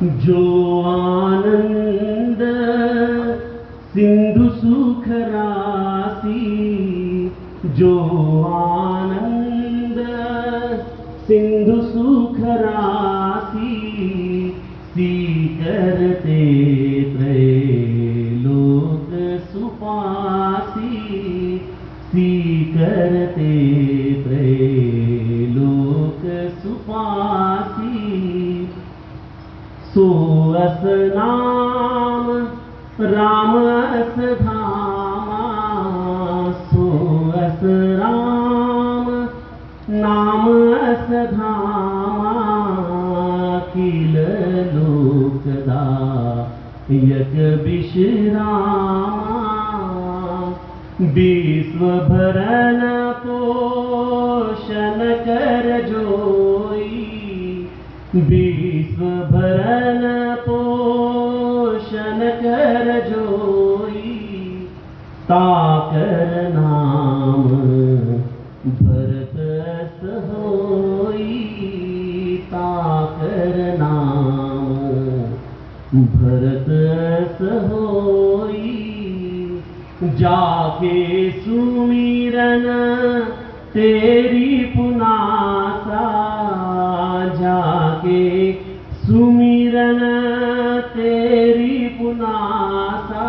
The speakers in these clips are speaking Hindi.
जो आनंद सिंधु सुख राशि, जो आनंद सिंधु सुख राशि, सीकरते त्रैलोक सुपासी, सीकरते त्रैलोक सुपासी। सो अस नाम राम अस धामा, सो अस राम नाम अस धामा, किल लोकदा यक विश्रामा। विश्व भरण पोषण कर जोई, विश्व भरण पोषण कर जोई, ताकर नाम भरत होई, ताकर नाम भरत होई। जाके सुमिरन तेरी पुनासा, जाके सुमिरन तेरी पुनासा,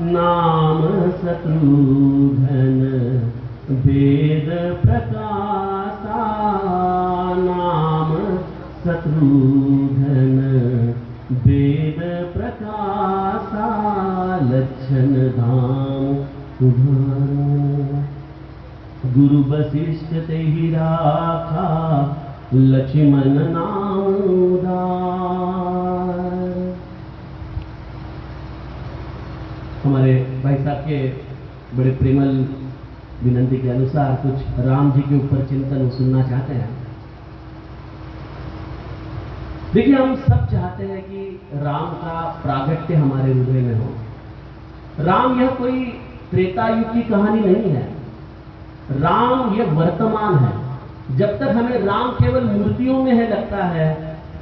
नाम शत्रुघ्न वेद प्रकाशा, नाम शत्रुघ्न वेद प्रकाशा। लक्षण धाम तुम्हारा गुरु वशिष्ठ ते ही राखा, लक्ष्मण नाम उदार। हमारे भाई साहब के बड़े प्रेमल विनंती के अनुसार कुछ राम जी के ऊपर चिंतन सुनना चाहते हैं। देखिए, हम सब चाहते हैं कि राम का प्रागट्य हमारे हृदय में हो। राम यह कोई त्रेता युग की कहानी नहीं है, राम यह वर्तमान है। जब तक हमें राम केवल मूर्तियों में है लगता है,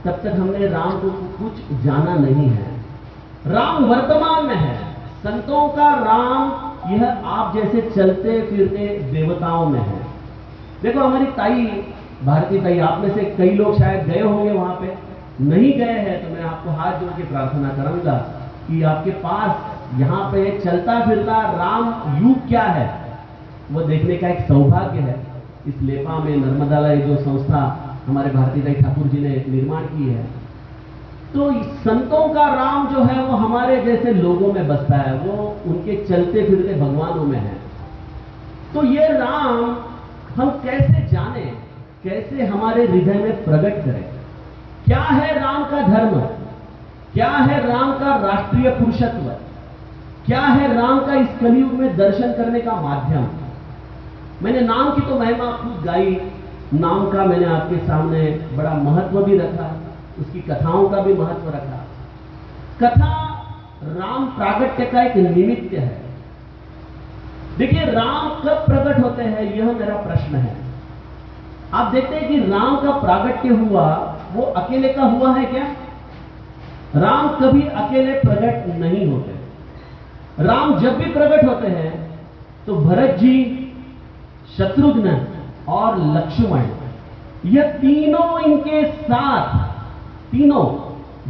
तब तक हमने राम को कुछ जाना नहीं है। राम वर्तमान में है। संतों का राम यह आप जैसे चलते फिरते देवताओं में है। देखो, हमारी ताई भारती ताई, आप में से कई लोग शायद गए होंगे वहां पे, नहीं गए हैं तो मैं आपको हाथ जोड़ के प्रार्थना करूंगा कि आपके पास यहाँ पे चलता फिरता राम युग क्या है वो देखने का एक सौभाग्य है। इस लेपा में नर्मदालय जो संस्था हमारे भारतीदाई ठाकुर जी ने निर्माण की है, तो संतों का राम जो है वो हमारे जैसे लोगों में बसता है, वो उनके चलते फिरते भगवानों में है। तो ये राम हम कैसे जाने, कैसे हमारे हृदय में प्रकट करें? क्या है राम का धर्म, क्या है राम का राष्ट्रीय पुरुषत्व, क्या है राम का इस कलयुग में दर्शन करने का माध्यम? मैंने नाम की तो महिमा खुद गाई, नाम का मैंने आपके सामने बड़ा महत्व भी रखा, उसकी कथाओं का भी महत्व रखा। कथा राम प्रागट्य का एक निमित्त है। देखिए, राम कब प्रकट होते हैं, यह मेरा प्रश्न है। आप देखते हैं कि राम का प्रागट्य हुआ, वो अकेले का हुआ है क्या? राम कभी अकेले प्रकट नहीं होते। राम जब भी प्रकट होते हैं तो भरत जी, शत्रुघ्न और लक्ष्मण, यह तीनों इनके साथ, तीनों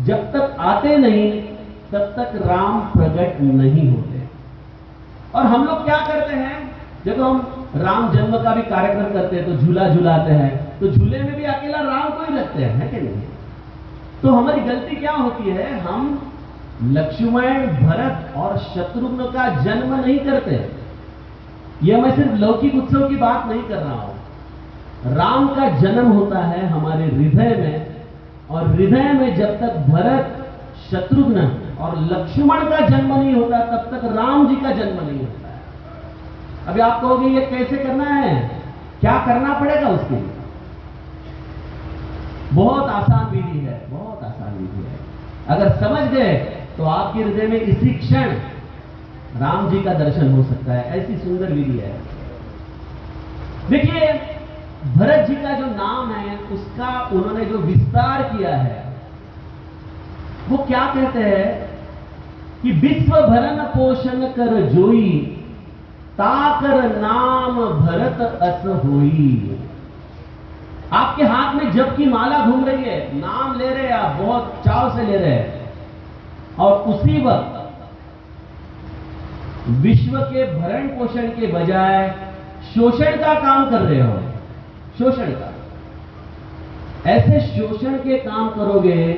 जब तक आते नहीं तब तक राम प्रकट नहीं होते। और हम लोग क्या करते हैं, जब हम राम जन्म का भी कार्यक्रम करते हैं तो झूला झूलाते हैं, तो झूले में भी अकेला राम को ही रखते हैं, है कि नहीं? तो हमारी गलती क्या होती है, हम लक्ष्मण, भरत और शत्रुघ्न का जन्म नहीं करते। यह मैं सिर्फ लौकिक उत्सव की बात नहीं कर रहा हूं। राम का जन्म होता है हमारे हृदय में, और हृदय में जब तक भरत, शत्रुघ्न और लक्ष्मण का जन्म नहीं होता तब तक राम जी का जन्म नहीं होता है। अभी आप कहोगे ये कैसे करना है, क्या करना पड़ेगा उसके लिए? बहुत आसान विधि है, बहुत आसान विधि है। अगर समझ गए तो आपके हृदय में इसी क्षण राम जी का दर्शन हो सकता है। ऐसी सुंदर विधि है। देखिए, भरत जी का जो नाम है उसका उन्होंने जो विस्तार किया है, वो क्या कहते हैं कि विश्व भरन पोषण कर जोई, ताकर नाम भरत अस होई। आपके हाथ में जप की माला घूम रही है, नाम ले रहे हैं आप, बहुत चाव से ले रहे हैं, और उसी वक्त विश्व के भरण पोषण के बजाय शोषण का काम कर रहे हो, शोषण का। ऐसे शोषण के काम करोगे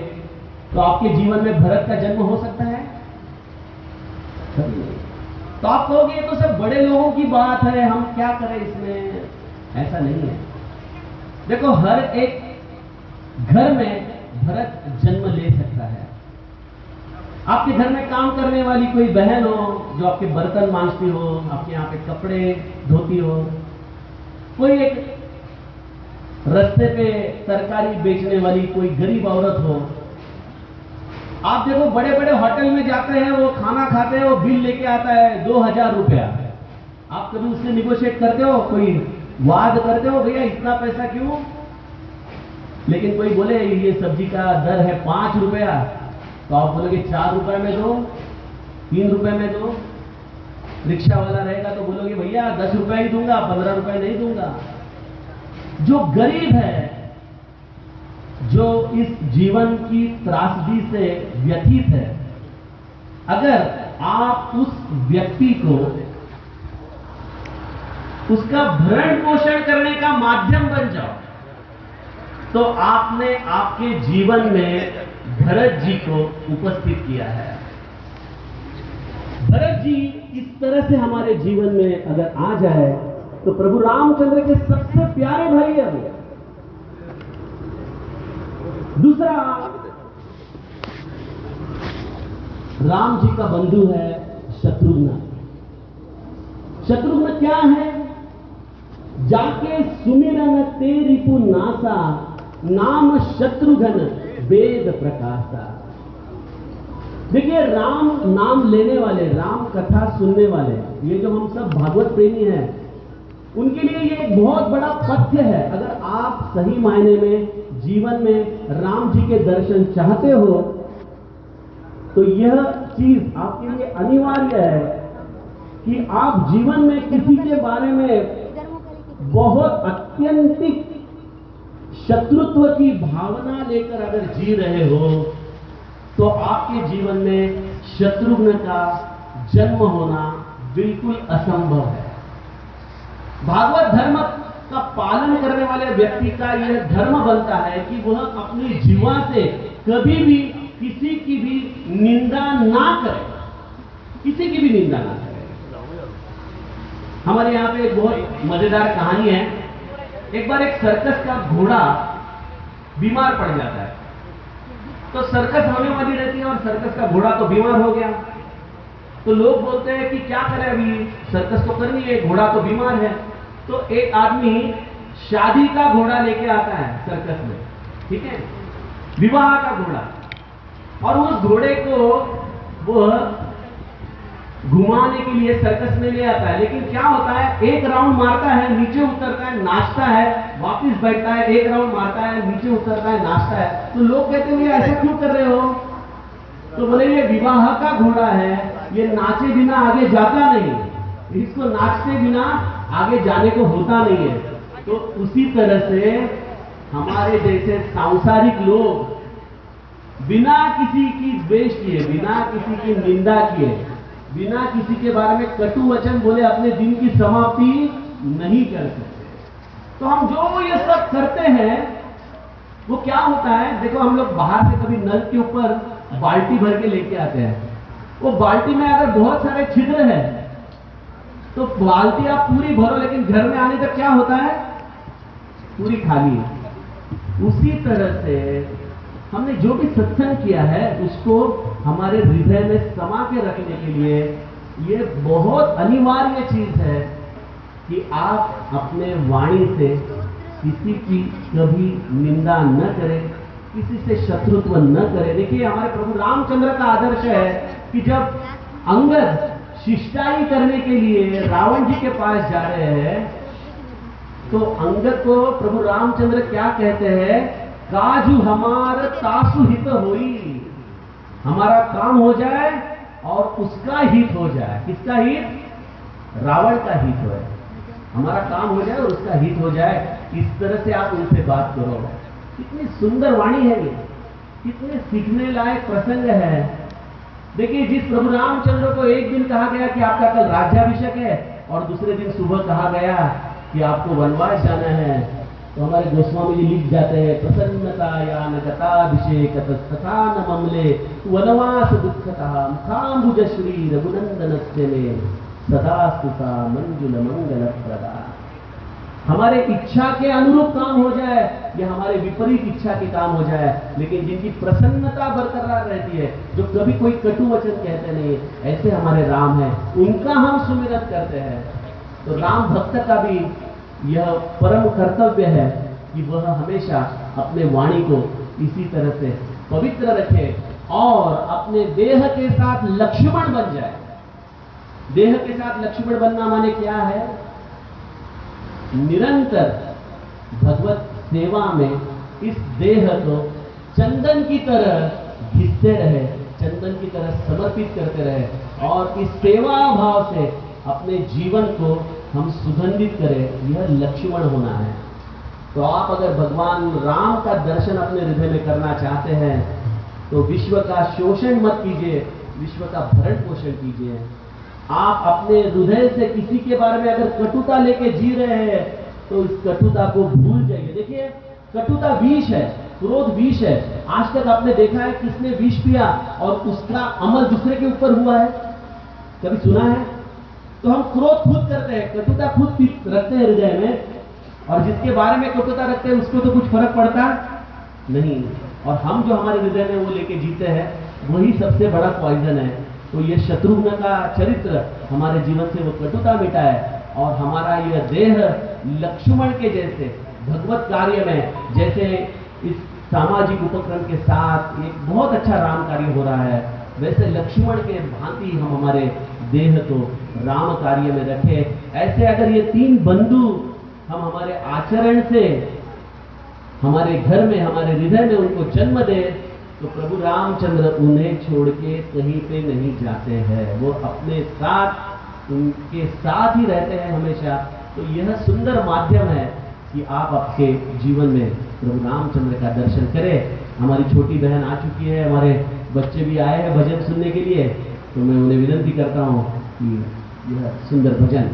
तो आपके जीवन में भरत का जन्म हो सकता है? तो आप कहोगे ये तो सब बड़े लोगों की बात है, हम क्या करें इसमें? ऐसा नहीं है। देखो, हर एक घर में भरत जन्म ले सकता है। आपके घर में काम करने वाली कोई बहन हो जो आपके बर्तन मांजती हो, आपके यहाँ पे कपड़े धोती हो, कोई एक रास्ते पे तरकारी बेचने वाली कोई गरीब औरत हो, आप देखो बड़े बड़े होटल में जाते हैं, वो खाना खाते हैं, वो बिल लेके आता है 2000 रुपया। आप कभी उससे निगोशिएट करते हो, कोई वाद करते हो, भैया इतना पैसा क्यों? लेकिन कोई बोले ये सब्जी का दर है 5 रुपया, तो आप बोलोगे 4 रुपए में दो, 3 रुपए में दो। रिक्शा वाला रहेगा तो बोलोगे भैया 10 रुपए ही दूंगा, 15 रुपए नहीं दूंगा। जो गरीब है, जो इस जीवन की त्रासदी से व्यथित है, अगर आप उस व्यक्ति को उसका भरण पोषण करने का माध्यम बन जाओ, तो आपने आपके जीवन में भरत जी को उपस्थित किया है। भरत जी इस तरह से हमारे जीवन में अगर आ जाए तो प्रभु रामचंद्र के सबसे प्यारे भाई है वो। दूसरा, राम जी का बंधु है शत्रुघ्न। शत्रुघ्न क्या है? जाके सुमिरन ते रिपु नासा, नाम शत्रुघ्न वेद प्रकाशा। देखिए, राम नाम लेने वाले, राम कथा सुनने वाले, ये जो हम सब भागवत प्रेमी हैं, उनके लिए ये एक बहुत बड़ा पथ्य है। अगर आप सही मायने में जीवन में राम जी के दर्शन चाहते हो तो यह चीज आपके लिए अनिवार्य है कि आप जीवन में किसी के बारे में बहुत अत्यंतिक शत्रुत्व की भावना लेकर अगर जी रहे हो तो आपके जीवन में शत्रुघ्न का जन्म होना बिल्कुल असंभव है। भागवत धर्म का पालन करने वाले व्यक्ति का यह धर्म बनता है कि वह अपनी जीवा से कभी भी किसी की भी निंदा ना करे, किसी की भी निंदा ना करे। हमारे यहाँ पे एक बहुत मजेदार कहानी है। एक बार एक सर्कस का घोड़ा बीमार पड़ जाता है, तो सर्कस होने वाली रहती है और सर्कस का घोड़ा तो बीमार हो गया। तो लोग बोलते हैं कि क्या करें, अभी सर्कस तो करनी है, घोड़ा तो बीमार है। तो एक आदमी शादी का घोड़ा लेके आता है सर्कस में, ठीक है, विवाह का घोड़ा, और उस घोड़े को वो घुमाने के लिए सर्कस में ले आता है। लेकिन क्या होता है, एक राउंड मारता है, नीचे उतरता है, नाचता है, वापस बैठता है, एक राउंड मारता है, नीचे उतरता है, नाचता है। तो लोग कहते हैं ऐसा क्यों कर रहे हो? तो बोले ये विवाह का घोड़ा है, ये नाचे बिना आगे जाता नहीं, इसको नाचते बिना आगे जाने को होता नहीं है। तो उसी तरह से हमारे जैसे सांसारिक लोग बिना किसी की द्वेष किए, बिना किसी की निंदा किए, बिना किसी के बारे में कटु वचन बोले अपने दिन की समाप्ति नहीं कर सकते। तो हम जो ये सब करते हैं वो क्या होता है, देखो हम लोग बाहर से कभी नल के ऊपर बाल्टी भर के लेके आते हैं, वो बाल्टी में अगर बहुत सारे छिद्र हैं तो बाल्टी आप पूरी भरो, लेकिन घर में आने तक क्या होता है, पूरी खाली है। उसी तरह से हमने जो भी सत्संग किया है उसको हमारे हृदय में समा के रखने के लिए ये बहुत अनिवार्य चीज है कि आप अपने वाणी से किसी की कभी निंदा न करें, किसी से शत्रुत्व न करें। देखिए, हमारे प्रभु रामचंद्र का आदर्श है कि जब अंगद शिष्टाई करने के लिए रावण जी के पास जा रहे हैं तो अंगद को प्रभु रामचंद्र क्या कहते हैं, काजू हमार तासु हित होई। हमारा काम हो जाए और उसका हित हो जाए। किसका हित? रावण का हित हो। हमारा काम हो जाए और उसका हित हो जाए, इस तरह से आप उनसे बात करो। कितनी सुंदर वाणी है ये, कितने सीखने लायक प्रसंग है। देखिए, जिस प्रभु रामचंद्र को एक दिन कहा गया कि आपका कल राज्याभिषेक है और दूसरे दिन सुबह कहा गया कि आपको वनवास जाना है, तो हमारे गोस्वामी जी लिख जाते हैं, प्रसन्नता या नगताभिषेक तथा न ममले वनवास दुखतः मुखाम्बुज श्री रघुनंदनस्य मे सदा स्तुता मंजुल मंगल प्रदा। हमारे इच्छा के अनुरूप काम हो जाए या हमारे विपरीत इच्छा के काम हो जाए, लेकिन जिनकी प्रसन्नता बरकरार रहती है, जो कभी कोई कटु वचन कहते नहीं, ऐसे हमारे राम हैं, उनका हम सुमिरन करते हैं। तो राम भक्त का भी यह परम कर्तव्य है कि वह हमेशा अपने वाणी को इसी तरह से पवित्र रखे और अपने देह के साथ लक्ष्मण बन जाए। देह के साथ लक्ष्मण बनना माने क्या है? निरंतर भगवत सेवा में इस देह को चंदन की तरह घिसते रहे, चंदन की तरह समर्पित करते रहे और इस सेवा भाव से अपने जीवन को हम सुगंधित करें। यह लक्ष्मण होना है। तो आप अगर भगवान राम का दर्शन अपने हृदय में करना चाहते हैं तो विश्व का शोषण मत कीजिए, विश्व का भरण पोषण कीजिए। आप अपने हृदय से किसी के बारे में अगर कटुता लेके जी रहे हैं तो इस कटुता को भूल जाइए। देखिए, कटुता विष है, क्रोध विष है। आज तक आपने देखा है किसने विष पिया और उसका अमल दूसरे के ऊपर हुआ है? कभी सुना है? तो हम क्रोध खुद करते हैं, कटुता खुद रखते हैं हृदय में, और जिसके बारे में कटुता रखते हैं उसको तो कुछ फर्क पड़ता नहीं। और हम जो हमारे हृदय में वो लेके जीते हैं वही सबसे बड़ा पॉइजन है। तो ये शत्रुघ्न का चरित्र हमारे जीवन से वो कटुता मिटाए और हमारा यह देह लक्ष्मण के जैसे भगवत कार्य में, जैसे इस सामाजिक उपक्रम के साथ एक बहुत अच्छा राम कार्य हो रहा है, वैसे लक्ष्मण के भांति हम हमारे देह को राम कार्य में रखें। ऐसे अगर ये तीन बंधु हम हमारे आचरण से हमारे घर में, हमारे हृदय में उनको जन्म दे, तो प्रभु रामचंद्र उन्हें छोड़ के कहीं पे नहीं जाते हैं, वो अपने साथ, उनके साथ ही रहते हैं हमेशा। तो यह सुंदर माध्यम है कि आप आपके जीवन में प्रभु रामचंद्र का दर्शन करें। हमारी छोटी बहन आ चुकी है, हमारे बच्चे भी आए हैं भजन सुनने के लिए, तो मैं उन्हें विनती करता हूँ कि यह सुंदर भजन